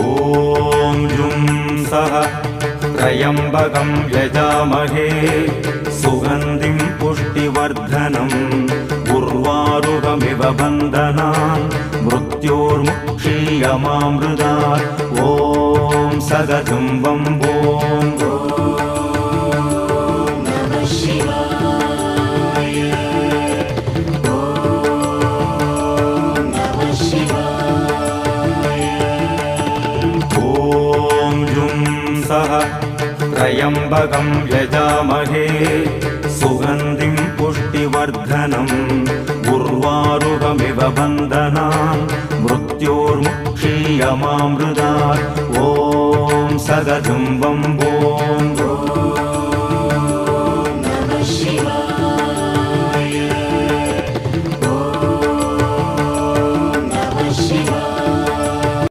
ॐ जुं सः त्र्यम्बकं यजामहे सुगन्धिं पुष्टिवर्धनम् उर्वारुकमिव बन्धनान् मृत्योर्मुक्षीयमामृतात् ॐ सगजुम्बं ॐ त्र्यम्बकं यजामहे सुगन्धिं पुष्टिवर्धनम् उर्वारुकमिव बन्धनान् मृत्योर्मुक्षीयमामृतात् ॐ सगजुम्बं